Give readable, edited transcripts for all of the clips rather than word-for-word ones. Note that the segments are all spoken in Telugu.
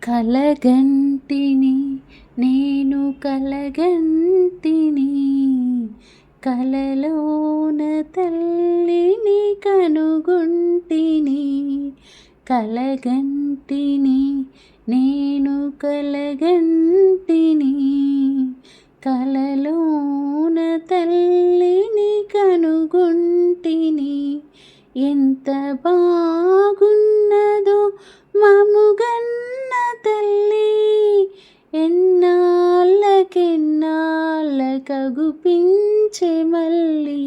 కలగంటిని నేను కలగంటిని, కలలోన తల్లిని కనుగొంటిని. కలగంటిని నేను కలగంటిని, కలలోన తల్లిని కనుగొంటిని. ఎంత బాగున్నదో మముగన్న తల్లి, ఎన్నాళ్ళకెన్నాళ్ళకగుపించే మళ్ళీ.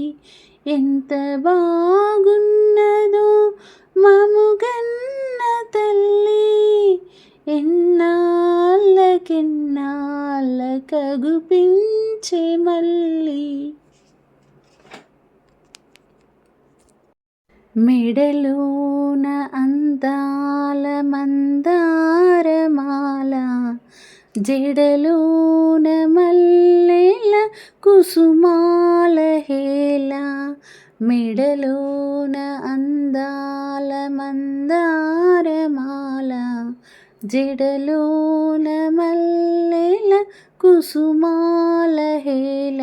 ఎంత బాగున్నదో మముగన్న తల్లి, ఎన్నాళ్ళకెన్నాళ్ళకగుపించే మళ్ళీ. మెడలోన అందాల మందారమాల, జడలోన మల్లెల కుసుమాల హేళ. మెడలోన అందాల మందారమాల, జడలోన మల్లెల కుసుమాల హేళ.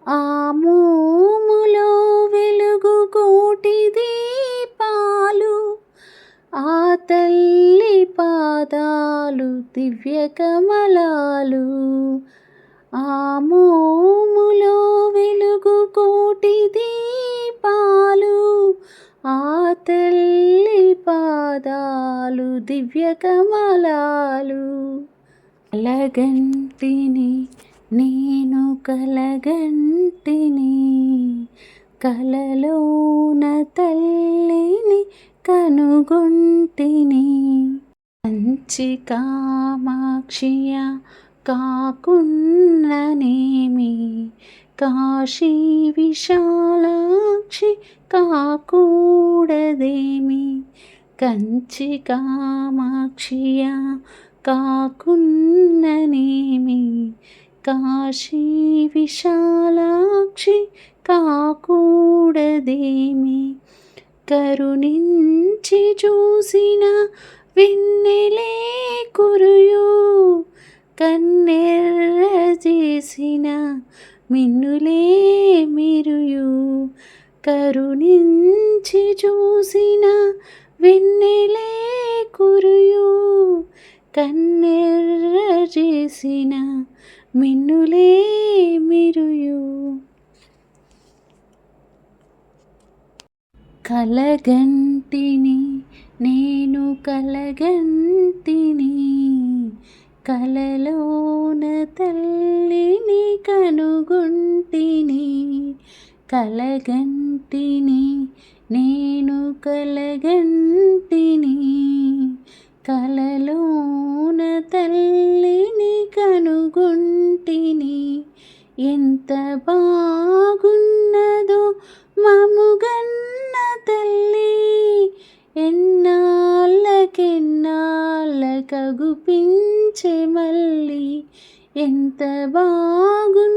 ఆ మోములో వెలుగు కోటి దీపాలు, ఆ తల్లి పాదాలు దివ్య కమలాలు. ఆ మోములో వెలుగు కోటి దీపాలు, ఆ తల్లి పాదాలు దివ్య కమలాలు. కలగంటిని నేను కలగంటిని, కలలోన తల్లిని కనుగొంటిని. కంచి కామాక్షియ కాకున్ననేమి, కాశీ విశాలాక్షి కాకూడదేమి. కంచి కామాక్షియ కాకున్ననేమి, కాశీ విశాలాక్షి కాకూడదేమి. కరుణించి చూసిన వెన్నెలే కురియు, కన్నెర్ర చేసిన మిన్నులే మెరియు. కరుణించి చూసిన వెన్నెలే కురియు, కన్నెర్ర చేసిన మిన్నులే మెరియు. కలగంటిని నేను కలగంటిని, కలలోన తల్లిని కనుగొంటిని. కలగంటిని నేను కలగంటిని, కలలోన తల్లిని కనుగొంటిని. ఎంత బాగున్నదో మముగన్న తల్లి, ఎన్నాళ్ళకెన్నాళ్ళకగుపించే మళ్ళీ. ఎంత బాగున్నదో